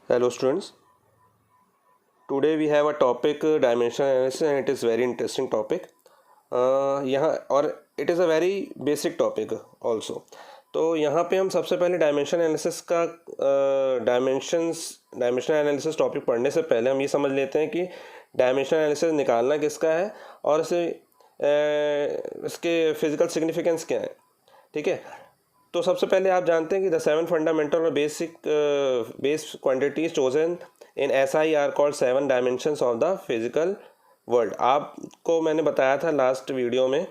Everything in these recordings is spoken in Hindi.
Hello students, today we have a topic dimension analysis and it is very interesting topic. यहाँ और it is a very basic topic also. तो यहाँ पे हम सबसे पहले डायमेंशन एनालिसिस का डायमेंशन एनालिसिस टॉपिक पढ़ने से पहले हम ये समझ लेते हैं कि डायमेंशन एनालिसिस निकालना किसका है और इसके फिजिकल सिग्निफिकेंस क्या है. ठीक है, तो सबसे पहले आप जानते हैं कि द 7 फंडामेंटल और base quantities chosen in SI are called 7 dimensions of the physical world. आपको मैंने बताया था लास्ट वीडियो में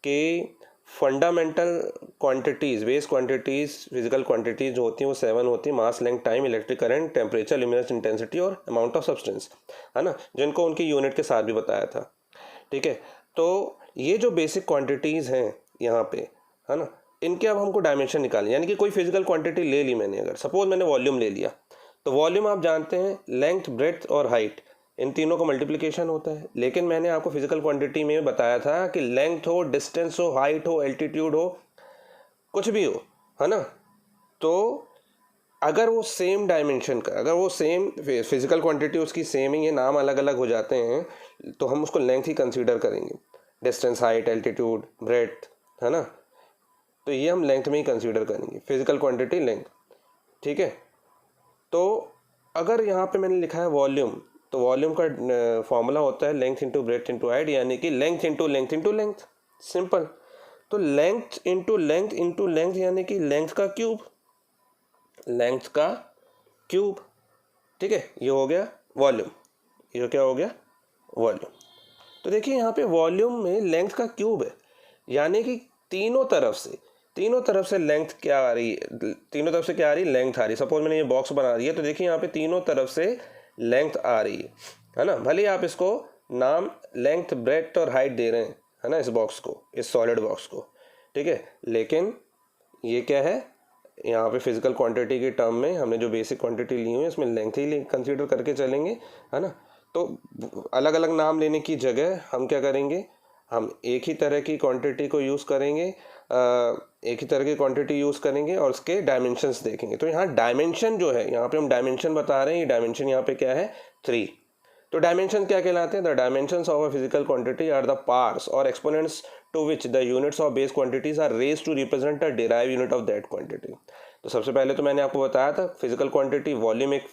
कि fundamental quantities, base quantities, physical quantities जो होती हैं वो 7 होती हैं: mass, length, time, electric current, temperature, luminous intensity और अमाउंट ऑफ सब्सटेंस, है ना, जिनको उनकी यूनिट के साथ भी बताया था. ठीक है, तो ये जो बेसिक क्वांटिटीज़ हैं यहाँ पे, है ना, इनके अब हमको डायमेंशन निकालनी, यानी कि कोई फिजिकल क्वांटिटी ले ली मैंने, अगर सपोज मैंने वॉल्यूम ले लिया, तो वॉल्यूम आप जानते हैं लेंथ, ब्रेड्थ और हाइट, इन तीनों का मल्टीप्लिकेशन होता है. लेकिन मैंने आपको फिजिकल क्वांटिटी में बताया था कि लेंथ हो, डिस्टेंस हो, हाइट हो, एल्टीट्यूड हो, कुछ भी हो, है ना, तो अगर वो सेम डायमेंशन का, अगर वो सेम फिजिकल क्वांटिटी उसकी सेम ही है, नाम अलग अलग हो जाते हैं, तो हम उसको लेंथ ही कंसीडर करेंगे. डिस्टेंस, हाइट, एल्टीट्यूड, ब्रेड्थ, है ना, तो ये हम लेंथ में ही कंसीडर करेंगे, फिजिकल क्वांटिटी लेंथ. ठीक है, तो अगर यहाँ पे मैंने लिखा है वॉल्यूम, तो वॉल्यूम का फॉर्मूला होता है length into breadth into height, यानी कि length into length into length. Simple. तो length into length into length यानी कि लेंथ का क्यूब, लेंथ का क्यूब. ठीक है, ये हो गया वॉल्यूम. ये क्या हो गया? वॉल्यूम. तो देखिए यहाँ पे वॉल्यूम में लेंथ का क्यूब है, यानी कि तीनों तरफ से लेंथ क्या आ रही है, तीनों तरफ से क्या आ रही है? लेंथ आ रही है. सपोज मैंने ये बॉक्स बना दिया, तो देखिए यहाँ पे तीनों तरफ से लेंथ आ रही है ना. भले आप इसको नाम लेंथ, ब्रेड्थ और हाइट दे रहे हैं, है ना, इस बॉक्स को, इस सॉलिड बॉक्स को. ठीक है, लेकिन ये क्या है, यहाँ पे फिजिकल क्वांटिटी के टर्म में हमने जो बेसिक क्वांटिटी ली हुई है इसमें लेंथ ही कंसीडर करके चलेंगे, है ना. तो अलग अलग नाम लेने की जगह हम क्या करेंगे, हम एक ही तरह की क्वांटिटी को यूज़ करेंगे, एक ही तरह की क्वांटिटी यूज़ करेंगे और उसके डायमेंशंस देखेंगे. तो यहाँ डायमेंशन जो है, यहाँ पे हम डायमेंशन बता रहे हैं, ये डायमेंशन यहाँ पे क्या है? 3. तो डायमेंशन क्या कहलाते हैं? The dimensions of a physical quantity are the parts or exponents to which the units of base quantities are raised to represent a derive unit of that quantity. तो सबसे पहले तो मैंने आपको बताया था फिजिकल क्वांटिटी, वॉल्यूम एक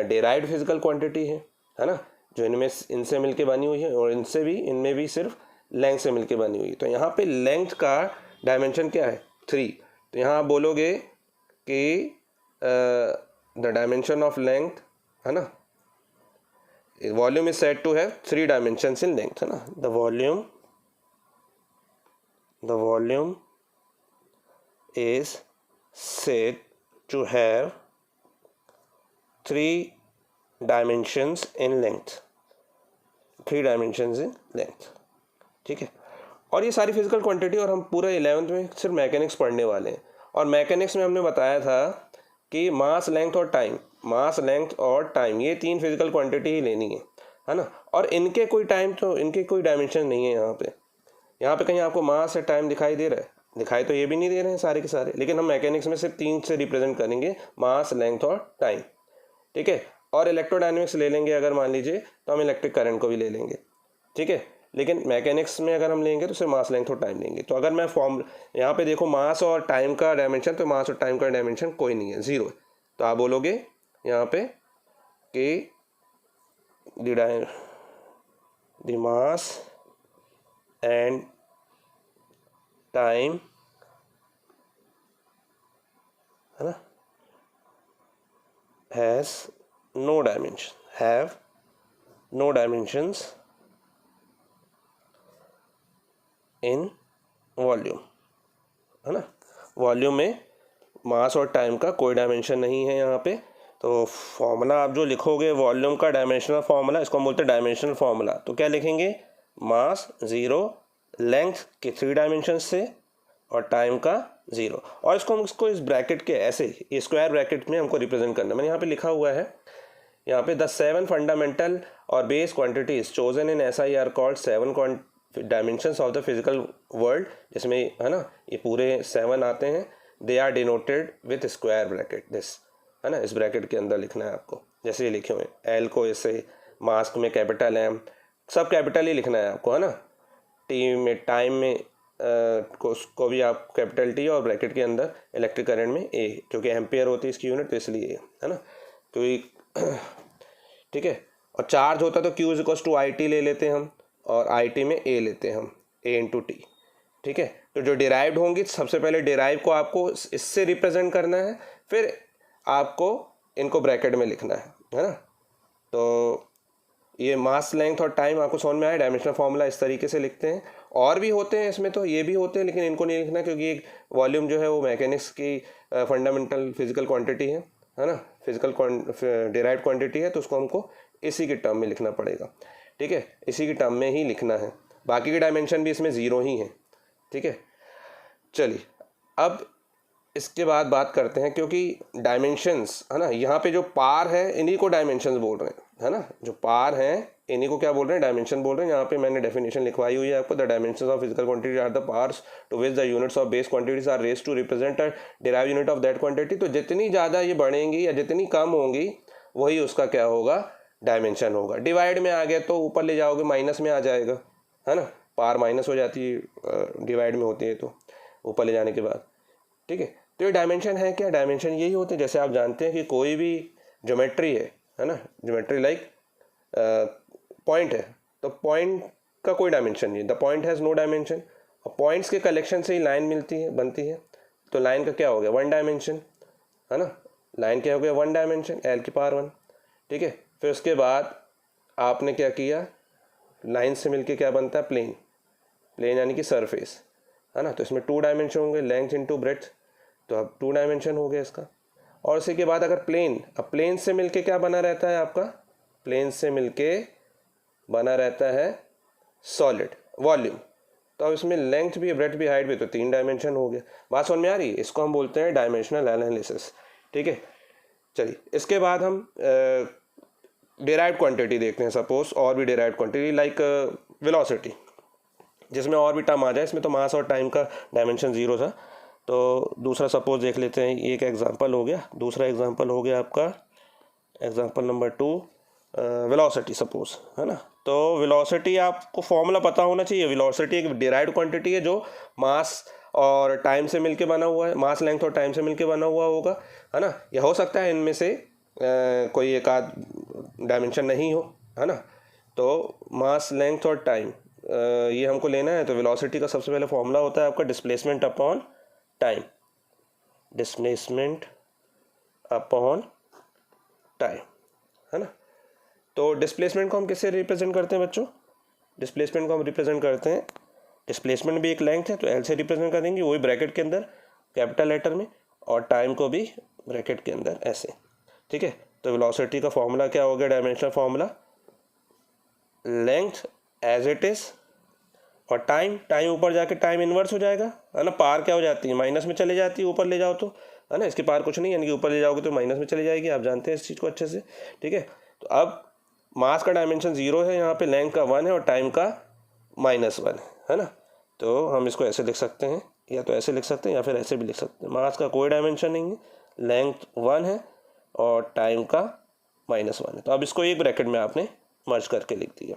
डिराइव्ड फिजिकल क्वांटिटी है ना, जो इनसे मिलके बनी हुई है, और इनमें भी सिर्फ लेंथ से मिलके बनी हुई है. तो यहाँ पे लेंथ का डायमेंशन क्या है? 3. तो यहाँ आप बोलोगे कि द डायमेंशन ऑफ लेंथ, है ना, volume is said to have 3 dimensions in length, है ना. The volume is said to have 3 dimensions in length, 3 dimensions in length. ठीक है, और ये सारी फिजिकल क्वांटिटी, और हम पूरा 11th में सिर्फ मैकेनिक्स पढ़ने वाले हैं. और मैकेनिक्स में हमने बताया था कि मास, लेंथ और टाइम ये 3 फिजिकल क्वांटिटी ही लेनी है ना. और इनके कोई डायमेंशन नहीं है. यहाँ पे कहीं आपको मास या टाइम दिखाई दे रहा है? दिखाई तो ये भी नहीं दे रहे हैं सारे के सारे, लेकिन हम मैकेनिक्स में सिर्फ 3 से रिप्रेजेंट करेंगे, मास, लेंथ और टाइम. ठीक है, और इलेक्ट्रोडायनेमिक्स ले लेंगे अगर मान लीजिए, तो हम इलेक्ट्रिक करंट को भी ले लेंगे. ठीक है, लेकिन मैकेनिक्स में अगर हम लेंगे तो सिर्फ मास, लेंथ और टाइम लेंगे. तो अगर मैं यहाँ पे देखो मास और टाइम का डायमेंशन, तो मास और टाइम का डायमेंशन कोई नहीं है, 0 है. तो आप बोलोगे यहाँ पे कि द मास एंड टाइम, है ना, have no dimensions in volume, है ना. वॉल्यूम में मास और टाइम का कोई डायमेंशन नहीं है यहाँ पे. तो फॉर्मूला आप जो लिखोगे वॉल्यूम का डायमेंशनल फॉर्मूला, इसको हम बोलते हैं डायमेंशनल फॉर्मूला. तो क्या लिखेंगे? मास 0, लेंथ के 3 डायमेंशन से, और टाइम का 0. और इसको इस ब्रैकेट के ऐसे, ये स्क्वायर ब्रैकेट में हमको रिप्रेजेंट करना. मैंने यहाँ पे लिखा हुआ है, यहाँ पे द 7 फंडामेंटल और base quantities chosen in SI are called 7 dimensions of the physical world, जिसमें, है ना, ये पूरे 7 आते हैं. They are denoted with square bracket this, है ना, इस ब्रैकेट के अंदर लिखना है आपको, जैसे ये लिखे हुए एल को ऐसे, मास्क में कैपिटल एम, सब कैपिटल ही लिखना है आपको, है ना। टी में टाइम में को भी आप कैपिटल टी और ब्रैकेट के अंदर इलेक्ट्रिक करंट में ए, क्योंकि एम्पियर होती है इसकी यूनिट तो इसलिए, है ना। क्योंकि ठीक है, और चार्ज होता तो Q is equal to I T ले लेते हैं हम, और आई टी में ए लेते हैं हम, ए इंटू टी, ठीक है। तो जो डिराइव्ड होंगी सबसे पहले डिराइव को आपको इससे रिप्रेजेंट करना है, फिर आपको इनको ब्रैकेट में लिखना है ना। तो ये मास लेंथ और टाइम आपको समझ में आया, डायमेंशनल फार्मूला इस तरीके से लिखते हैं। और भी होते हैं इसमें, तो ये भी होते हैं लेकिन इनको नहीं लिखना, क्योंकि एक वॉल्यूम जो है वो मैकेनिक्स की फंडामेंटल फिजिकल क्वांटिटी है ना, फिजिकल डिराइव्ड क्वांटिटी है, तो उसको हमको इसी के टर्म में लिखना पड़ेगा, ठीक है, इसी के टर्म में ही लिखना है। बाकी के डायमेंशन भी इसमें ज़ीरो ही हैं, ठीक है। चलिए अब इसके बाद बात करते हैं, क्योंकि डायमेंशंस है ना, यहाँ पे जो पार है इन्हीं को डायमेंशंस बोल रहे हैं, है ना, जो पार हैं इन्हीं को क्या बोल रहे हैं, डायमेंशन बोल रहे हैं। यहाँ पे मैंने डेफिनेशन लिखवाई हुई है आपको, the dimensions of physical quantity are the parts to which the units of base quantities are raised to represent a derive unit of that quantity. तो जितनी ज़्यादा ये बढ़ेंगी या जितनी कम होंगी वही उसका क्या होगा, डायमेंशन होगा। डिवाइड में आ गया तो ऊपर ले जाओगे माइनस में आ जाएगा, है ना, पार माइनस हो जाती है डिवाइड में होती है तो ऊपर ले जाने के बाद, ठीक है। तो ये डायमेंशन है क्या, डायमेंशन यही होते हैं, जैसे आप जानते हैं कि कोई भी ज्योमेट्री है ना, ज्योमेट्री लाइक पॉइंट है, तो पॉइंट का कोई डायमेंशन नहीं, the point has no dimension. और पॉइंट्स के कलेक्शन से ही लाइन मिलती है, बनती है, तो लाइन का क्या हो गया, वन डायमेंशन, है ना, लाइन क्या हो गया, वन डायमेंशन, एल की पावर वन, ठीक है। फिर उसके बाद आपने क्या किया, लाइन से मिलके क्या बनता है, प्लेन, प्लेन यानी कि सरफेस, है ना, तो इसमें टू डायमेंशन होंगे, लेंथ इनटू ब्रेड्थ, तो अब टू डायमेंशन हो गया इसका। और उसी के बाद अगर प्लेन, अब प्लेन से मिलके क्या बना रहता है आपका, प्लेन से मिलके बना रहता है सॉलिड वॉल्यूम, तो अब इसमें लेंथ भी, ब्रेड्थ भी, हाइट भी, तो तीन डायमेंशन हो गया। बात समझ में आ रही है, इसको हम बोलते हैं डायमेंशनल एनालिसिस, ठीक है। चलिए इसके बाद हम डिराइव्ड क्वांटिटी देखते हैं, सपोज और भी डिराइव्ड क्वांटिटी लाइक वेलोसिटी, जिसमें और भी टर्म आ जाए, इसमें तो मास और टाइम का डायमेंशन ज़ीरो था। तो दूसरा सपोज देख लेते हैं, एक एग्जांपल हो गया, दूसरा एग्जांपल हो गया आपका एग्जांपल नंबर 2, वेलोसिटी सपोज, है ना। तो वेलोसिटी आपको फॉर्मूला पता होना चाहिए। वेलोसिटी एक डिराइव्ड क्वांटिटी है जो मास और टाइम से मिलके बना हुआ है, मास लेंथ और टाइम से मिलके बना हुआ होगा, है ना। यह हो सकता है इनमें से कोई एक आध डायमेंशन नहीं हो, है ना। तो मास लेंथ और टाइम ये हमको लेना है, तो वेलोसिटी का सबसे पहले फॉर्मूला होता है आपका displacement upon time, displacement upon time, है ना। तो डिस्प्लेसमेंट को हम किससे रिप्रेजेंट करते हैं बच्चों, डिस्प्लेसमेंट को हम रिप्रेजेंट करते हैं, डिस्प्लेसमेंट भी एक लेंथ है तो एल से रिप्रेजेंट कर देंगे, वही ब्रैकेट के अंदर कैपिटल लेटर में, और टाइम को भी ब्रैकेट के अंदर ऐसे, ठीक है। तो वेलोसिटी का फॉर्मूला क्या हो गया, dimensional formula, length as it is, और टाइम, टाइम ऊपर जाके टाइम इन्वर्स हो जाएगा, है ना, पार क्या हो जाती है, माइनस में चले जाती है, ऊपर ले जाओ तो, है ना, इसके पार कुछ नहीं, यानी कि ऊपर ले जाओगे तो माइनस में चली जाएगी, आप जानते हैं इस चीज़ को अच्छे से, ठीक है। तो अब मास का डायमेंशन ज़ीरो है, यहाँ पे लेंथ का वन है और टाइम का -1 है ना। तो हम इसको ऐसे लिख सकते हैं, या तो ऐसे लिख सकते हैं या फिर ऐसे भी लिख सकते हैं, मास का कोई डायमेंशन नहीं है, लेंथ 1 है और टाइम का -1 है। तो अब इसको एक ब्रैकेट में आपने मर्ज करके लिख दिया,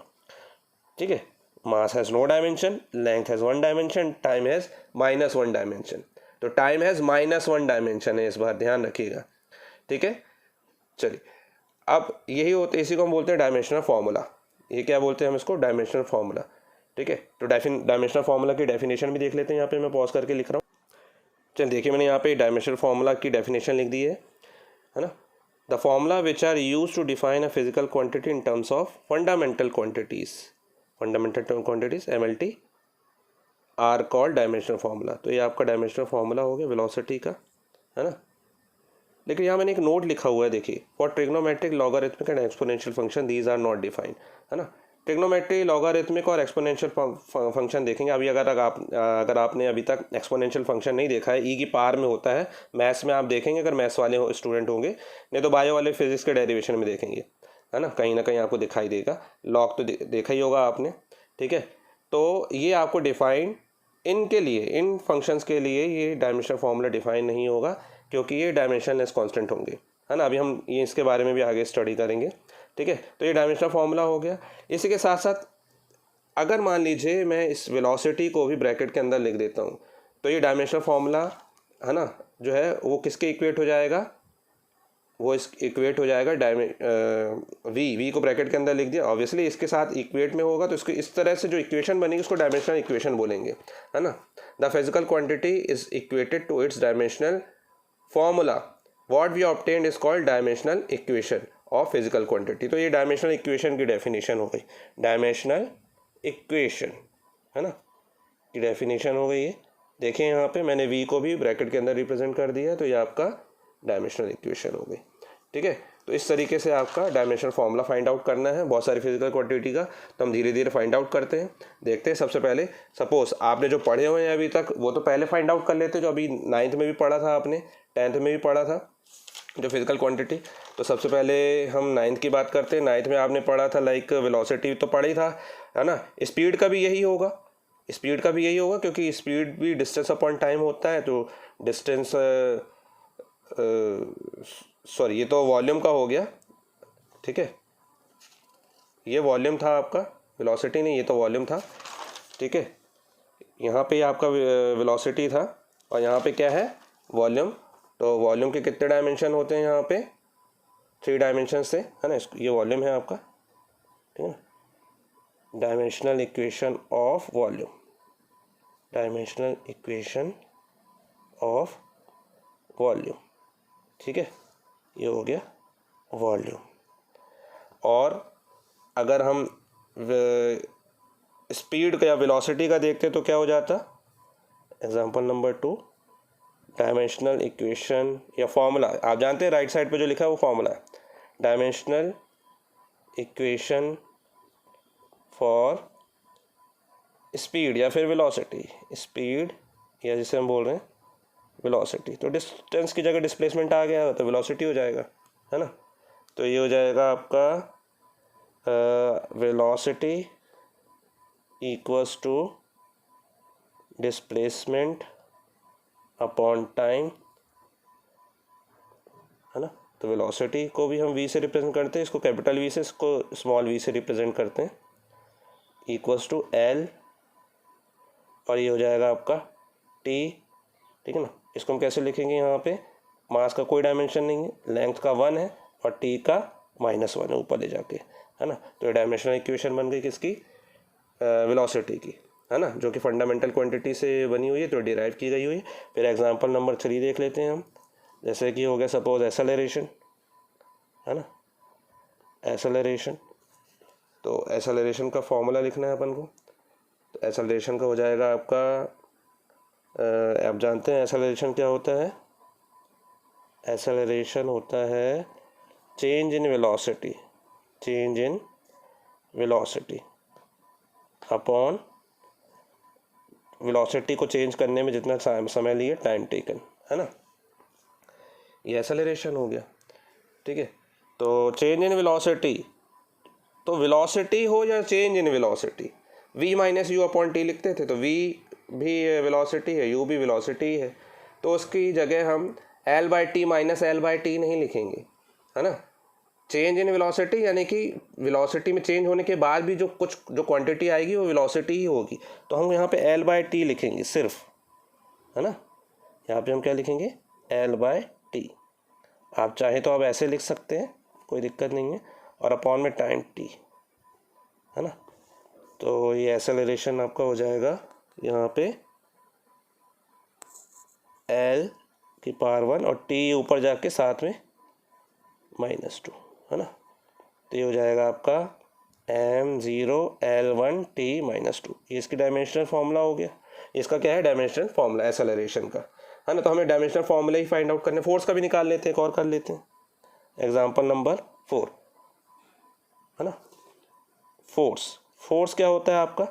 ठीक है। Mass has no dimension, length has one dimension, time has -1 dimension, तो टाइम हैज़ -1 डायमेंशन है, इस बार ध्यान रखिएगा, ठीक है। चलिए अब यही होते, इसी को हम बोलते हैं डायमेंशनल फार्मूला, ये क्या बोलते हैं हम इसको, डायमेंशनल फार्मूला, ठीक है। तो डायमेंशनल फार्मूला की डेफिनेशन भी देख लेते हैं, यहाँ पे मैं पॉज करके लिख रहा हूँ। चलिए देखिए, मैंने यहाँ पे डायमेंशनल फार्मूला की डेफिनेशन लिख दी है ना। The formula which are use to define a physical quantity in terms of fundamental quantities, fundamental quantities MLT are called dimensional formula. तो ये आपका डायमेंशनल फार्मूला हो गया वेलोसिटी का, है ना। लेकिन यहाँ मैंने एक नोट लिखा हुआ है, देखिए, for trigonometric, logarithmic and exponential function these are not defined, है ना। ट्रिग्नोमेट्री, लॉगरिथमिक और एक्सपोनेंशियल फंक्शन देखेंगे अभी। अगर आपने अभी तक एक्सपोनेंशियल फंक्शन नहीं देखा है, ई की पावर में होता है, मैथ्स में आप देखेंगे अगर मैथ्स वाले स्टूडेंट होंगे, नहीं तो बायो वाले फिजिक्स के डेरिवेशन में देखेंगे, है ना कहीं आपको दिखाई देगा। लॉग तो देखा ही होगा आपने, ठीक है। तो ये आपको डिफाइन इनके लिए, इन फंक्शंस के लिए ये डायमेंशनल फार्मूला डिफाइन नहीं होगा, क्योंकि ये डायमेंशनलेस कांस्टेंट होंगे, है ना। अभी हम ये इसके बारे में भी आगे स्टडी करेंगे, ठीक है। तो ये डायमेंशनल फार्मूला हो गया। इसी के साथ साथ अगर मान लीजिए मैं इस वेलोसिटी को भी ब्रैकेट के अंदर लिख देता हूँ, तो ये डायमेंशनल फार्मूला है ना जो है वो किसके इक्वेट हो जाएगा, वो इस इक्वेट हो जाएगा वी को ब्रैकेट के अंदर लिख दिया, ऑब्वियसली इसके साथ इक्वेट में होगा, तो इसको इस तरह से जो इक्वेशन बनेगी उसको डायमेंशनल इक्वेशन बोलेंगे, है ना। The physical quantity is equated to its dimensional formula, what we obtained is called dimensional equation of physical quantity. तो ये डायमेंशनल इक्वेशन की डेफिनेशन हो गई, डायमेंशनल इक्वेशन, है ना, की डेफिनेशन हो गई है। देखें यहाँ पे मैंने वी को भी ब्रैकेट के अंदर रिप्रेजेंट कर दिया है, तो ये आपका डायमेंशनल इक्वेशन हो गई, ठीक है। तो इस तरीके से आपका डायमेंशनल फार्मूला फाइंड आउट करना है बहुत सारी फिजिकल क्वांटिटी का। तो हम धीरे धीरे फाइंड आउट करते हैं, देखते हैं। सबसे पहले सपोज आपने जो पढ़े हुए हैं अभी तक वो तो पहले फाइंड आउट कर लेते, जो अभी 9th में भी पढ़ा था आपने, 10th में भी पढ़ा था जो फिजिकल क्वांटिटी। तो सबसे पहले हम 9th की बात करते हैं। 9th में आपने पढ़ा था लाइक वेलोसिटी तो पढ़ा ही था, है ना। स्पीड का भी यही होगा, स्पीड का भी यही होगा, क्योंकि स्पीड भी डिस्टेंस अपॉन टाइम होता है। तो डिस्टेंस सॉरी ये तो वॉल्यूम का हो गया, ठीक है, ये वॉल्यूम था आपका, वेलोसिटी नहीं, ये तो वॉल्यूम था, ठीक है। यहाँ पे आपका वेलोसिटी था और यहाँ पे क्या है, वॉल्यूम। तो वॉल्यूम के कितने डायमेंशन होते हैं यहाँ पे, 3 डायमेंशन से, है ना। ये वॉल्यूम है आपका, ठीक है ना। Dimensional equation of volume, dimensional equation of volume, ठीक है, ये हो गया वॉल्यूम। और अगर हम स्पीड का या वेलोसिटी का देखते तो क्या हो जाता, एग्जांपल नंबर 2, डायमेंशनल इक्वेशन या फॉर्मूला, आप जानते हैं राइट साइड पे जो लिखा है वो फॉर्मूला है, डायमेंशनल इक्वेशन फॉर स्पीड या फिर वेलोसिटी, स्पीड या जिसे हम बोल रहे हैं वेलोसिटी। तो डिस्टेंस की जगह डिस्प्लेसमेंट आ गया तो वेलोसिटी हो जाएगा, है ना। तो ये हो जाएगा आपका velocity equals to displacement upon time, है ना। तो वेलोसिटी को भी हम वी से रिप्रेजेंट करते हैं, इसको कैपिटल वी से, इसको स्मॉल वी से रिप्रेजेंट करते हैं, इक्वल्स टू एल, और ये हो जाएगा आपका टी, ठीक है ना। इसको हम कैसे लिखेंगे, यहाँ पे मास का कोई डायमेंशन नहीं है, लेंथ का 1 है और टी का -1 है ऊपर ले जाके, है ना। तो ये डायमेंशनल इक्वेशन बन गई किसकी, वेलोसिटी की, है ना, जो कि फंडामेंटल क्वांटिटी से बनी हुई है, तो डिराइव की गई हुई है। फिर एग्जांपल नंबर 3 देख लेते हैं हम। जैसे कि हो गया सपोज एक्सेलरेशन, है ना, एक्सेलरेशन। तो एक्सेलरेशन का फॉर्मूला लिखना है अपन को। तो एक्सेलरेशन का हो जाएगा आपका, आप जानते हैं एक्सेलरेशन क्या होता है, एक्सेलरेशन होता है change in velocity, change in velocity upon velocity को चेंज करने में जितना समय लिए, टाइम टेकन, है ना। ये एक्सेलरेशन हो गया, ठीक है। तो चेंज इन वेलोसिटी, तो वेलोसिटी हो या change in velocity, v minus you upon T लिखते थे, तो v भी वेलोसिटी है, u भी वेलोसिटी है, तो उसकी जगह हम l by T minus L by T नहीं लिखेंगे, है ना। चेंज इन वेलोसिटी यानी कि वेलोसिटी में चेंज होने के बाद भी जो क्वांटिटी आएगी वो वेलोसिटी ही होगी, तो हम यहाँ पे l बाई टी लिखेंगे सिर्फ, है ना। यहाँ पे हम क्या लिखेंगे, l बाई टी। आप चाहें तो आप ऐसे लिख सकते हैं, कोई दिक्कत नहीं है, और अपॉन में टाइम t, है ना। तो ये एक्सेलरेशन आपका हो जाएगा यहाँ पे l की पावर 1 और t ऊपर जाके साथ में -2, है ना। तो ये हो जाएगा आपका m0 l1 t -2, ये इसकी डायमेंशनल फार्मूला हो गया। इसका क्या है, डायमेंशनल फार्मूला एक्सेलरेशन का, है ना। तो हमें डायमेंशनल फार्मूला ही फाइंड आउट करने, फोर्स का भी निकाल लेते हैं, एक और कर लेते हैं। एग्जाम्पल नंबर 4, है ना। फोर्स क्या होता है आपका,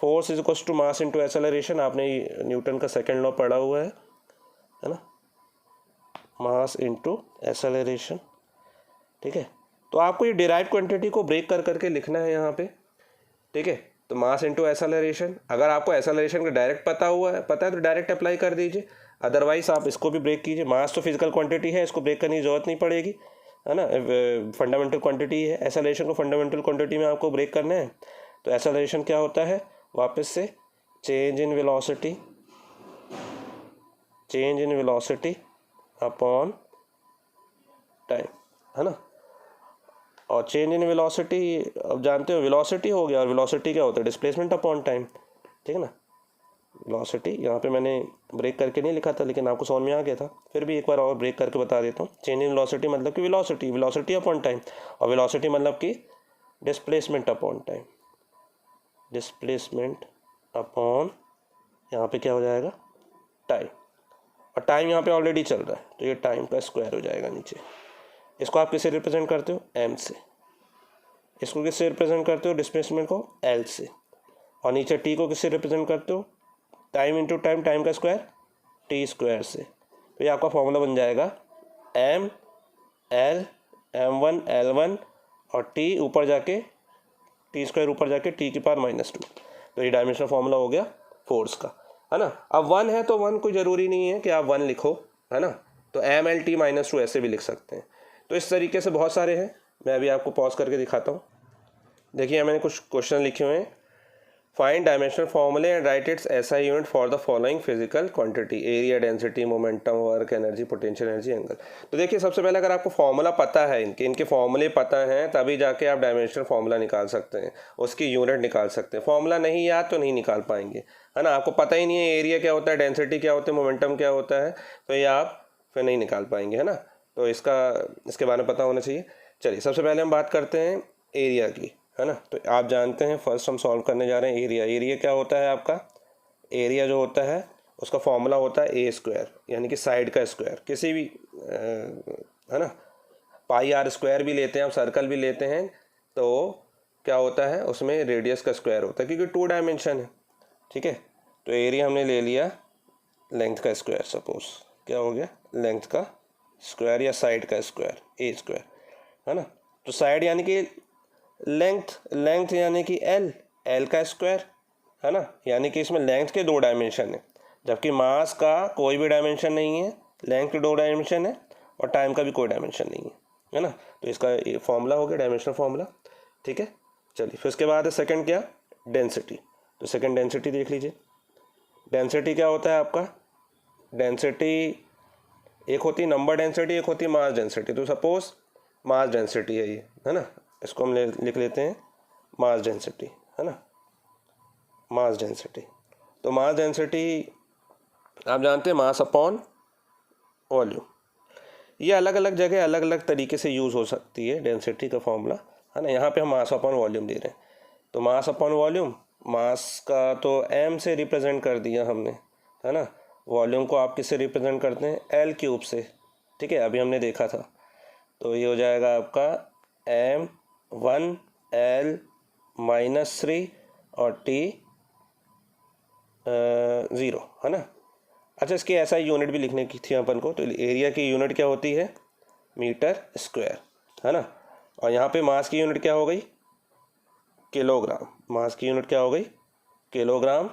force is equal to mass into acceleration. आपने न्यूटन का सेकंड लॉ पढ़ा हुआ है ना, मास इनटू एक्सेलरेशन, ठीक है। तो आपको ये डिराइव क्वांटिटी को ब्रेक कर करके लिखना है यहाँ पे, ठीक है। तो मास इनटू एक्सेलरेशन, अगर आपको एक्सेलरेशन का डायरेक्ट पता है तो डायरेक्ट अप्लाई कर दीजिए। अदरवाइज आप इसको भी ब्रेक कीजिए। मास तो फिजिकल क्वांटिटी है, इसको ब्रेक करने की ज़रूरत नहीं पड़ेगी, है ना, फंडामेंटल क्वांटिटी है। एक्सेलरेशन को फंडामेंटल क्वांटिटी में आपको ब्रेक करना है। तो एक्सेलरेशन क्या होता है, वापस से change in velocity upon time, है ना। और चेंज इन वेलोसिटी, अब जानते हो वेलोसिटी हो गया, और वेलोसिटी क्या होता है, डिस्प्लेसमेंट अपॉन टाइम, ठीक है ना। वेलोसिटी यहाँ पे मैंने ब्रेक करके नहीं लिखा था, लेकिन आपको समझ में आ गया था, फिर भी एक बार और ब्रेक करके बता देता हूँ। चेंज इन वेलोसिटी मतलब कि वेलोसिटी अपॉन टाइम, और वेलोसिटी मतलब कि displacement upon time, displacement upon यहाँ पे क्या हो जाएगा, टाइम। और टाइम यहाँ पे ऑलरेडी चल रहा है, तो ये टाइम का स्क्वायर हो जाएगा नीचे। इसको आप किससे रिप्रेजेंट करते हो, एम से। इसको किससे रिप्रेजेंट करते हो, डिस्प्लेसमेंट को, एल से। और नीचे टी को किससे रिप्रेजेंट करते हो, टाइम इंटू टाइम, टाइम का स्क्वायर, टी स्क्वायर से। तो ये आपका फॉर्मूला बन जाएगा एम एल m1 l1 और टी ऊपर जाके टी स्क्वायर ऊपर जाके टी की पावर -2। तो ये डायमेंशनल फॉर्मूला हो गया फोर्स का, है ना। अब 1 है तो 1 कोई ज़रूरी नहीं है कि आप 1 लिखो, है ना। तो mlt-2 ऐसे भी लिख सकते हैं। तो इस तरीके से बहुत सारे हैं, मैं अभी आपको पॉज करके दिखाता हूँ। देखिए मैंने कुछ क्वेश्चन लिखे हुए हैं। फाइंड डायमेंशनल फॉर्मूले and right it's SI unit for the following physical quantity, area, density, momentum, work, energy, potential energy, angle. तो देखिए सबसे पहले अगर आपको फॉर्मूला पता है, इनके फॉर्मूले पता हैं, तभी जाके आप डायमेंशनल फॉर्मूला निकाल सकते हैं, उसकी यूनिट निकाल सकते हैं। फॉर्मूला नहीं याद तो नहीं निकाल पाएंगे, है ना। आपको पता ही नहीं है एरिया क्या होता है, डेंसिटी क्या होता है, मोमेंटम क्या होता है, तो ये आप फिर नहीं निकाल पाएंगे, है ना। तो इसके बारे में पता होना चाहिए। चलिए सबसे पहले हम बात करते हैं एरिया की, है ना। तो आप जानते हैं फर्स्ट हम सॉल्व करने जा रहे हैं एरिया। एरिया क्या होता है आपका, एरिया जो होता है उसका फॉर्मूला होता है ए स्क्वायर, यानी कि साइड का स्क्वायर, किसी भी है ना, पाई आर स्क्वायर भी लेते हैं, आप सर्कल भी लेते हैं, तो क्या होता है उसमें रेडियस का स्क्वायर होता है, क्योंकि 2 डायमेंशन है, ठीक है। तो एरिया हमने ले लिया लेंथ का स्क्वायर, सपोज क्या हो गया, लेंथ का स्क्वायर या साइड का स्क्वायर, ए स्क्वायर, है ना। तो साइड यानी कि लेंथ यानी कि एल का स्क्वायर, है ना। यानी कि इसमें लेंथ के 2 डायमेंशन है, जबकि मास का कोई भी डायमेंशन नहीं है, लेंथ के 2 डायमेंशन है, और टाइम का भी कोई डायमेंशन नहीं है ना। तो इसका ये फॉर्मूला हो गया डायमेंशनल फॉर्मूला, ठीक है। चलिए फिर उसके बाद है सेकंड क्या, डेंसिटी। तो सेकंड डेंसिटी देख लीजिए। डेंसिटी क्या होता है आपका, डेंसिटी एक होती है नंबर डेंसिटी, एक होती है मास डेंसिटी। तो सपोज मास डेंसिटी है ये, है ना, इसको हम लिख लेते हैं मास डेंसिटी, है ना, मास डेंसिटी। तो मास डेंसिटी आप जानते हैं मास अपॉन वॉल्यूम। ये अलग अलग जगह अलग अलग तरीके से यूज़ हो सकती है डेंसिटी का फॉर्मूला, है ना। यहाँ पे हम मास अपॉन वॉल्यूम दे रहे हैं, तो मास अपॉन वॉल्यूम, मास का तो m से रिप्रेजेंट कर दिया हमने, है ना। वॉल्यूम को आप किससे रिप्रेजेंट करते हैं, L³ से, ठीक है, अभी हमने देखा था। तो ये हो जाएगा आपका m1 L-3 और t 0, है ना। अच्छा इसकी ऐसा यूनिट भी लिखने की थी अपन को। तो एरिया की यूनिट क्या होती है, मीटर स्क्वायर, है ना। और यहाँ पे मास की यूनिट क्या हो गई, किलोग्राम। मास की यूनिट क्या हो गई, किलोग्राम,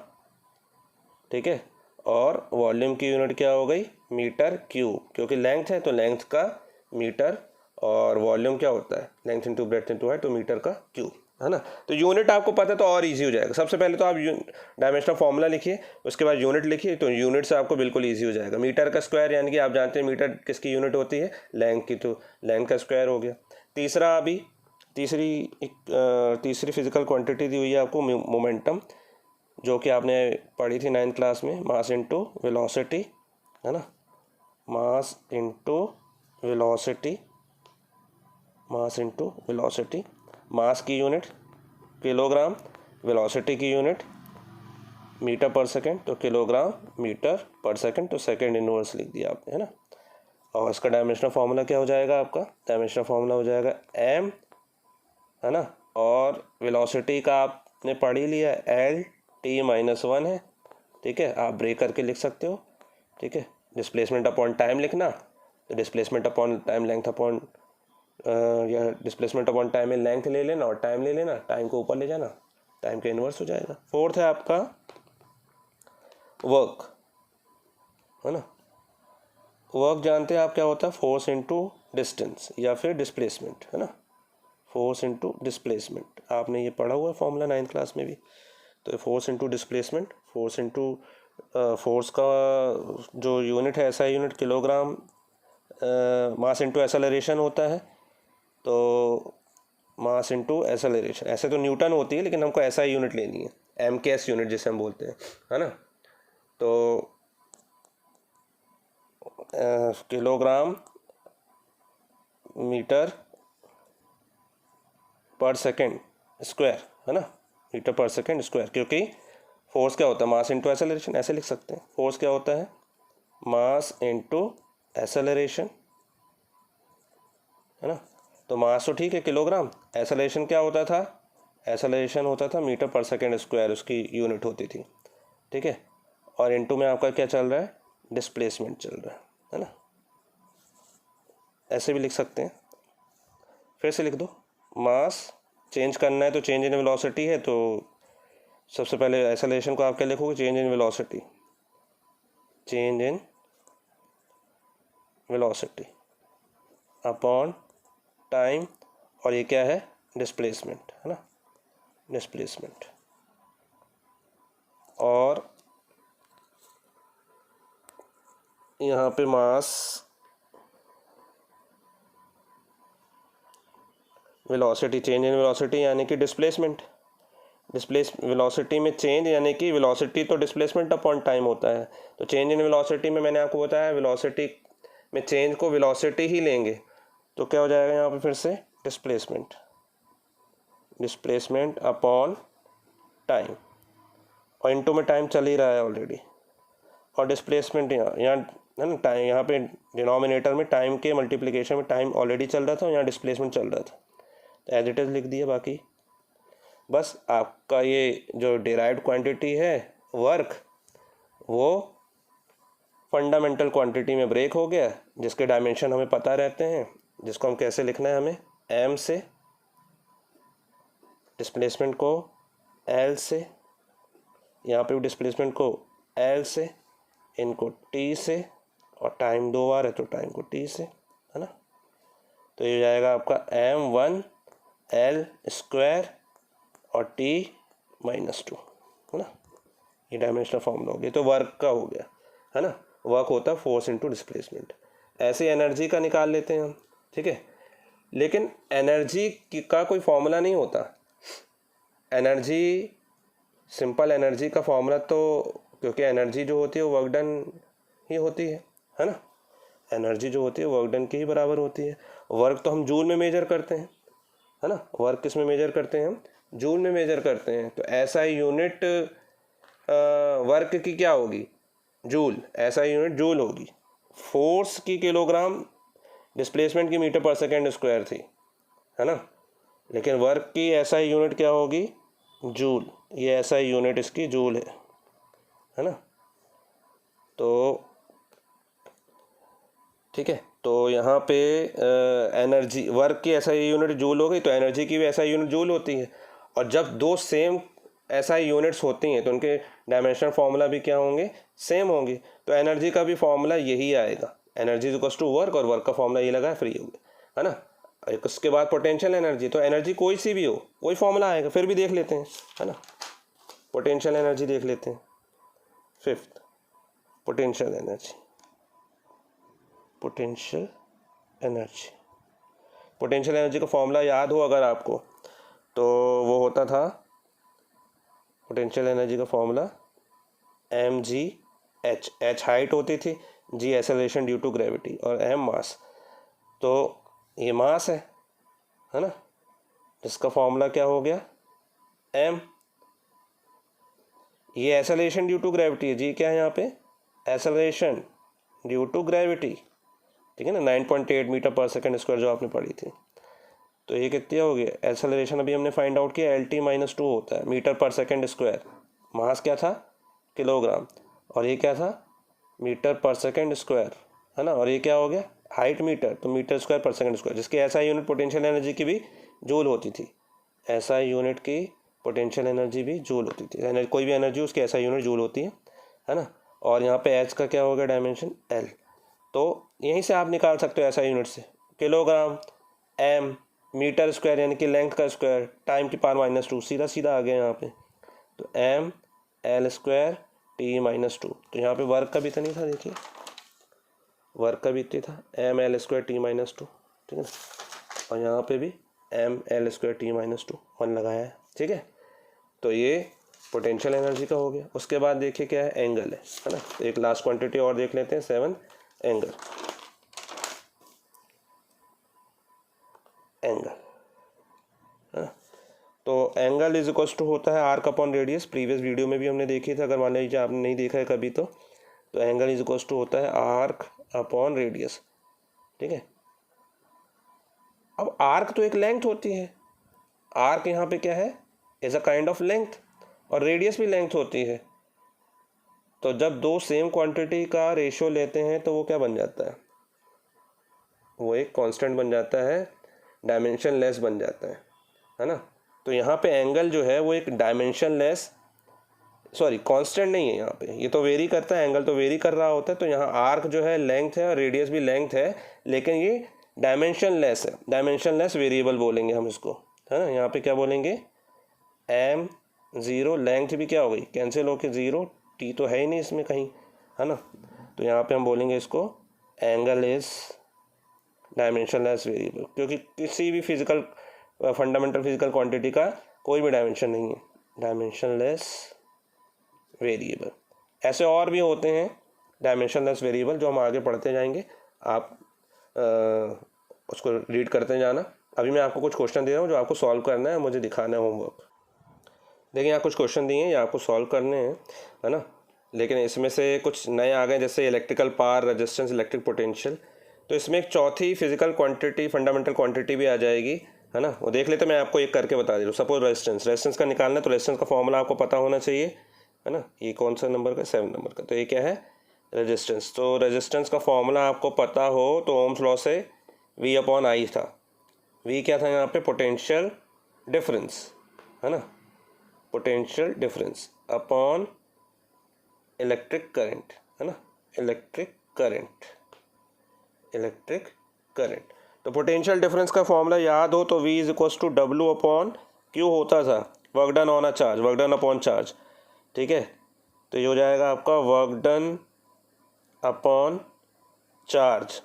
ठीक है। और वॉल्यूम की यूनिट क्या हो गई, मीटर क्यूब, क्योंकि लेंथ है तो लेंथ का मीटर, और वॉल्यूम क्या होता है, length into breadth into height, तो मीटर का क्यूब, है ना। तो यूनिट आपको पता है तो और इजी हो जाएगा। सबसे पहले तो आप डायमेंशनल फॉर्मूला लिखिए, उसके बाद यूनिट लिखिए, तो यूनिट से आपको बिल्कुल इजी हो जाएगा। मीटर का स्क्वायर यानी कि आप जानते हैं मीटर किसकी यूनिट होती है, लेंथ की, तो लेंथ का स्क्वायर हो गया। तीसरा अभी तीसरी फिजिकल क्वांटिटी दी हुई है आपको मोमेंटम, जो कि आपने पढ़ी थी 9th क्लास में, मास इंटू वेलोसिटी, है ना, mass into velocity, mass into velocity. Mass की यूनिट किलोग्राम, वेलोसिटी की यूनिट मीटर पर सेकंड, तो किलोग्राम मीटर पर सेकंड, तो सेकंड इनवर्स लिख दिया आपने, है ना। और इसका डायमेंशनल फार्मूला क्या हो जाएगा आपका, डायमेंशनल फार्मूला हो जाएगा m, है ना। और वेलोसिटी का आपने पढ़ ही लिया, L-t-1 है, ठीक है। आप ब्रेक करके लिख सकते हो, ठीक है। डिस्प्लेसमेंट अपॉन टाइम लिखना, तो displacement upon time length upon या डिस्प्लेसमेंट अपॉन टाइम में लेंथ ले लेना और टाइम ले लेना, टाइम को ऊपर ले जाना, टाइम के इनवर्स हो जाएगा। फोर्थ है आपका वर्क, है ना। वर्क जानते हैं आप क्या होता है, फोर्स इनटू डिस्टेंस या फिर डिस्प्लेसमेंट, है ना, फोर्स इनटू डिस्प्लेसमेंट, आपने ये पढ़ा हुआ है फॉर्मूला 9th क्लास में भी। तो force into displacement, force into force का जो यूनिट है ऐसा यूनिट किलोग्राम, मास इनटू एक्सेलरेशन होता है। तो मास इनटू एक्सेलरेशन, ऐसे तो न्यूटन होती है लेकिन हमको ऐसा यूनिट लेनी है, एम के एस यूनिट जिसे हम बोलते हैं, है ना। तो किलोग्राम मीटर पर सेकेंड स्क्वायर, है ना, मीटर पर सेकेंड स्क्वायर, क्योंकि फोर्स क्या होता है, मास इनटू एक्सेलरेशन, ऐसे लिख सकते हैं। फोर्स क्या होता है, मास इनटू एक्सेलरेशन, है ना। तो मास तो ठीक है किलोग्राम, एक्सेलरेशन क्या होता था, एक्सेलरेशन होता था मीटर पर सेकेंड स्क्वायर, उसकी यूनिट होती थी, ठीक है। और इनटू में आपका क्या चल रहा है, डिस्प्लेसमेंट चल रहा है ना। ऐसे भी लिख सकते हैं, फिर से लिख दो, मास चेंज करना है तो चेंज इन वेलोसिटी है, तो सबसे पहले एक्सेलरेशन को आप क्या लिखोगे, change in velocity, change in velocity upon time, और ये क्या है, डिस्प्लेसमेंट, है ना, डिस्प्लेसमेंट। और यहाँ पे मास वेलोसिटी, चेंज इन वेलोसिटी यानी कि डिस्प्लेसमेंट, वेलोसिटी में चेंज यानी कि वेलोसिटी तो डिस्प्लेसमेंट अपॉन टाइम होता है। तो चेंज इन वेलोसिटी में मैंने आपको बताया वेलोसिटी में चेंज को वेलोसिटी ही लेंगे, तो क्या हो जाएगा यहाँ पे फिर से डिस्प्लेसमेंट, डिस्प्लेसमेंट अपॉन टाइम, और इनटू में टाइम चल ही रहा है ऑलरेडी, और डिस्प्लेसमेंट यहाँ यहाँ है ना, टाइम यहाँ पे डिनोमिनेटर में टाइम के मल्टीप्लिकेशन में टाइम ऑलरेडी चल रहा था और यहाँ डिस्प्लेसमेंट चल रहा था, तो एज इट इज़ लिख दिया। बाकी बस आपका ये जो डिराइव्ड क्वांटिटी है वर्क, वो फंडामेंटल क्वांटिटी में ब्रेक हो गया, जिसके डायमेंशन हमें पता रहते हैं, जिसको हम कैसे लिखना है, हमें एम से, डिस्प्लेसमेंट को एल से, यहाँ पे भी डिस्प्लेसमेंट को एल से, इनको टी से, और टाइम 2 बार है तो टाइम को टी से, है ना। तो ये जाएगा आपका m1 L स्क्वायर और t-2, है ना। ये डायमेंशनल फॉर्मूला हो गया, तो वर्क का हो गया, है ना। वर्क होता है फोर्स इनटू डिस्प्लेसमेंट। ऐसे एनर्जी का निकाल लेते हैं हम, ठीक है। लेकिन एनर्जी का कोई फॉर्मूला नहीं होता। एनर्जी, सिंपल एनर्जी का फॉर्मूला तो, क्योंकि एनर्जी जो होती है वो वर्क डन ही होती है ना। एनर्जी जो होती है वर्क डन के ही बराबर होती है। वर्क तो हम जूल में मेजर करते हैं, है ना। वर्क किस में मेजर करते हैं, हम जूल में मेजर करते हैं। तो ऐसा यूनिट वर्क की क्या होगी, जूल, ऐसा यूनिट जूल होगी। फोर्स की किलोग्राम, डिस्प्लेसमेंट की मीटर पर सेकेंड स्क्वायर थी, है ना। लेकिन वर्क की ऐसा यूनिट क्या होगी, जूल, ये ऐसा यूनिट इसकी जूल है ना। तो ठीक है, तो यहाँ पे एनर्जी, वर्क की ऐसा यूनिट जूल हो गई, तो एनर्जी की भी ऐसा यूनिट जूल होती है। और जब दो सेम ऐसा यूनिट्स होती हैं तो उनके डायमेंशनल फार्मूला भी क्या होंगे, सेम होंगे। तो एनर्जी का भी फार्मूला यही आएगा, energy is equals to work, और वर्क का फार्मूला ये लगा है, फ्री हो गया, है ना। उसके बाद पोटेंशियल एनर्जी, तो एनर्जी कोई सी भी हो वही फार्मूला आएगा। फिर भी देख लेते हैं, है ना, पोटेंशियल एनर्जी देख लेते हैं। Fifth, potential energy, potential energy, potential energy का फॉर्मूला याद हो अगर आपको, तो वो होता था, पोटेंशियल एनर्जी का फॉर्मूला mgh, h हाइट होती थी, g acceleration due to gravity, और m मास। तो ये मास है ना, जिसका फॉर्मूला क्या हो गया, m, ये एक्सेलरेशन ड्यू टू ग्रेविटी है, जी क्या है यहाँ पे, एक्सेलरेशन ड्यू टू ग्रेविटी, ठीक है ना, 9.8 मीटर पर सेकेंड स्क्वायर जो आपने पढ़ी थी। तो ये कितनी हो गई, एक्सेलरेशन अभी हमने फाइंड आउट किया, LT-2 होता है मीटर पर सेकेंड स्क्वायर। मास क्या था, किलोग्राम, और ये क्या था, मीटर पर सेकेंड स्क्वायर, है ना। और ये क्या हो गया, हाइट मीटर, तो मीटर स्क्वायर पर सेकेंड स्क्वायर, जिसकी ऐसा यूनिट पोटेंशियल एनर्जी की भी जूल होती थी, ऐसा यूनिट की पोटेंशियल एनर्जी भी जूल होती थी। कोई भी एनर्जी उसकी ऐसा यूनिट जूल होती है ना। और यहाँ पे एच का क्या हो गया डायमेंशन, एल, तो यहीं से आप निकाल सकते हो ऐसा यूनिट से, किलोग्राम एम मीटर स्क्वायर यानी कि लेंथ का स्क्वायर टाइम की पावर -2, सीधा सीधा आ गया यहाँ पे। तो एम एल स्क्वायर टी -2, तो यहाँ पे वर्क का भी तो नहीं था, देखिए वर्क का भी इतनी था, एम एल स्क्वायर टी -2, ठीक है। और यहाँ पे भी एम एल स्क्वायर टी -2 1 लगाया है, ठीक है। तो ये पोटेंशियल एनर्जी का हो गया। उसके बाद देखिए क्या है, एंगल है ना। तो एक लास्ट क्वांटिटी और देख लेते हैं, 7 एंगल। एंगल है ना, तो एंगल इज इक्वल टू होता है arc upon radius. Previous video में भी हमने देखी था, अगर मान लीजिए आपने नहीं देखा है कभी तो एंगल इज इक्वल टू होता है आर्क अपॉन रेडियस, ठीक है। अब आर्क तो एक लेंथ होती है, आर्क यहाँ पे क्या है, is a kind of length, और रेडियस भी लेंथ होती है। तो जब दो सेम क्वांटिटी का रेशियो लेते हैं तो वो क्या बन जाता है, वो एक कांस्टेंट बन जाता है, डायमेंशन लेस बन जाता है ना। तो यहाँ पे एंगल जो है वो एक डायमेंशन लेस, सॉरी कांस्टेंट नहीं है यहाँ पे, ये तो वेरी करता है, एंगल तो वेरी कर रहा होता है। तो यहाँ आर्क जो है लेंथ है और रेडियस भी लेंथ है, लेकिन ये डायमेंशन लेस है, डायमेंशन लेस वेरिएबल बोलेंगे हम इसको, है ना। यहाँ पे क्या बोलेंगे, एम 0, लेंथ भी क्या हो गई, कैंसिल होके 0, टी तो है ही नहीं इसमें कहीं, है ना। तो यहाँ पे हम बोलेंगे इसको angle is dimension less variable, क्योंकि किसी भी फिजिकल फंडामेंटल फिजिकल क्वांटिटी का कोई भी डायमेंशन नहीं है, डायमेंशन लेस वेरिएबल। ऐसे और भी होते हैं डायमेंशन लेस वेरिएबल जो हम आगे पढ़ते जाएंगे, आप उसको रीड करते जाना। अभी मैं आपको कुछ क्वेश्चन दे रहा हूँ जो आपको सॉल्व करना है, मुझे दिखाना है होमवर्क। देखिए यहाँ कुछ क्वेश्चन दिए हैं, ये आपको सॉल्व करने हैं, है ना। लेकिन इसमें से कुछ नए आ गए, जैसे electrical power, resistance, electric potential. तो इसमें एक चौथी फिजिकल क्वांटिटी, फंडामेंटल क्वांटिटी भी आ जाएगी, है ना। वो देख लेते, मैं आपको एक करके बता दे रहा हूँ। सपोज रेजिस्टेंस का निकालना है, तो रेजिस्टेंस का फॉर्मूला आपको पता होना चाहिए, है ना। ये कौन सा नंबर का, 7 नंबर का। तो ये क्या है, रेजिस्टेंस। तो रेजिस्टेंस का फॉर्मूला आपको पता हो तो ओम्स लॉ से V अपॉन I था। V क्या था यहाँ पे, पोटेंशियल डिफरेंस, है ना, potential difference upon electric current, है ना, इलेक्ट्रिक करंट, इलेक्ट्रिक करंट। तो पोटेंशियल डिफरेंस का फॉर्मूला याद हो तो V is equal to W upon Q होता था, work done on a charge, work done upon charge, ठीक है। तो ये हो जाएगा आपका वर्क डन अपॉन चार्ज,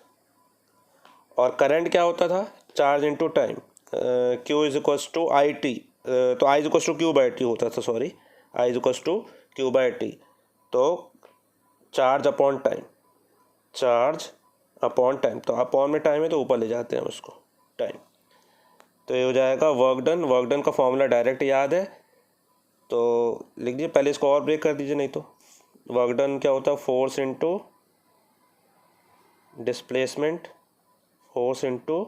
और करंट क्या होता था, charge into time, Q is equal to I T, तो I is equal to Q by T होता था, sorry, I is equal to Q by T. तो charge upon time, charge upon time, तो अपॉन में टाइम है तो ऊपर ले जाते हैं हम उसको, टाइम। तो ये हो जाएगा वर्क डन। वर्क डन का फॉर्मूला डायरेक्ट याद है तो लिख दीजिए, पहले इसको और ब्रेक कर दीजिए, नहीं तो वर्क डन क्या होता है, force into displacement, force into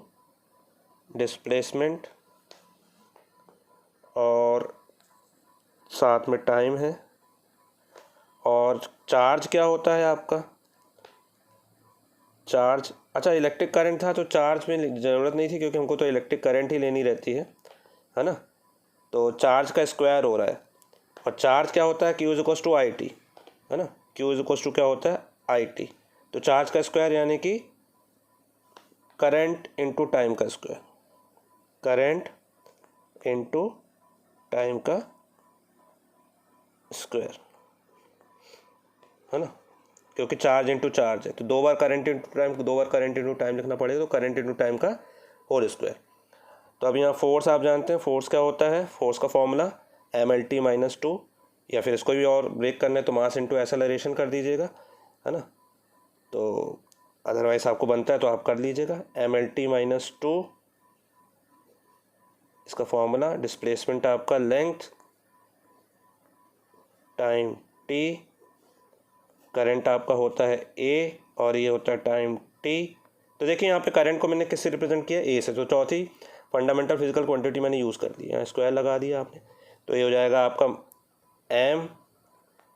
displacement, और साथ में टाइम है। और चार्ज क्या होता है आपका, चार्ज, अच्छा इलेक्ट्रिक करंट था तो चार्ज में ज़रूरत नहीं थी, क्योंकि हमको तो इलेक्ट्रिक करंट ही लेनी रहती है ना। तो चार्ज का स्क्वायर हो रहा है, और चार्ज क्या होता है, Q is equal to I T, है ना, Q इज इक्वल टू क्या होता है, आई टी। तो चार्ज का स्क्वायर यानी कि करंट इनटू टाइम का स्क्वायर, करंट इनटू टाइम का स्क्वायर, है ना, क्योंकि चार्ज इनटू चार्ज है, तो 2 बार करंट इनटू टाइम, 2 बार करंट इनटू टाइम लिखना पड़ेगा, तो करंट इनटू टाइम का होल स्क्वायर। तो अब यहाँ फोर्स आप जानते हैं, फोर्स क्या होता है, फोर्स का फॉर्मूला mlt -2, या फिर इसको भी और ब्रेक करना है तो मास इनटू एक्सेलरेशन कर दीजिएगा, है ना। तो अदरवाइज आपको बनता है तो आप कर लीजिएगा, mlt -2, इसका फॉर्मूला, डिस्प्लेसमेंट आपका लेंथ, टाइम t, करंट आपका होता है a, और ये होता है टाइम t। तो देखिए यहाँ पे करंट को मैंने किससे रिप्रेजेंट किया, a से, तो चौथी फंडामेंटल फिजिकल क्वांटिटी मैंने यूज़ कर दी, यहाँ स्क्वायर लगा दिया आपने। तो ये हो जाएगा आपका m,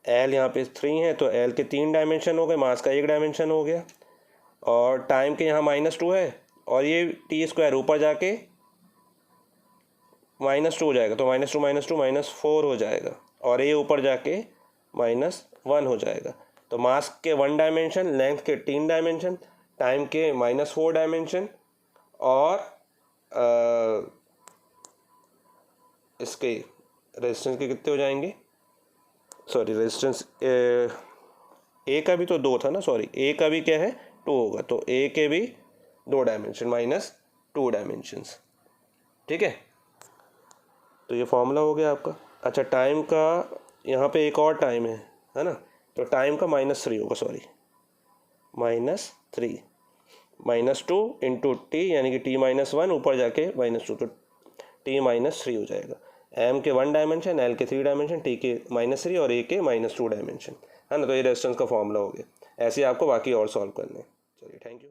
l यहाँ पे 3 है तो l के 3 डायमेंशन हो गए, मास का 1 डायमेंशन हो गया, और टाइम के यहाँ -2 है, और ये टी स्क्वायर ऊपर जाके -2 हो जाएगा, तो -2 -4 हो जाएगा, और ये ऊपर जाके -1 हो जाएगा। तो मास के 1 डायमेंशन, लेंथ के 3 डायमेंशन, टाइम के -4 डायमेंशन और इसके रेजिस्टेंस के कितने हो जाएंगे, सॉरी रेजिस्टेंस ए का भी तो 2 था ना, सॉरी ए का भी क्या है 2 होगा, तो ए के भी 2 डायमेंशन -2 डायमेंशंस। ठीक है, तो ये फॉर्मूला हो गया आपका। अच्छा, टाइम का यहाँ पे एक और टाइम है ना, तो टाइम का -3 होगा, सॉरी -3 -2 इंटू टी, यानी कि t-1 ऊपर जाके -2, तो t-3 हो जाएगा। एम के 1 डायमेंशन, एल के 3 डायमेंशन, टी के -3 और ए के -2 डायमेंशन, है ना। तो ये रेजिस्टेंस का फॉर्मूला हो गया। ऐसे ही आपको बाकी और सॉल्व करने हैं। चलिए, थैंक यू।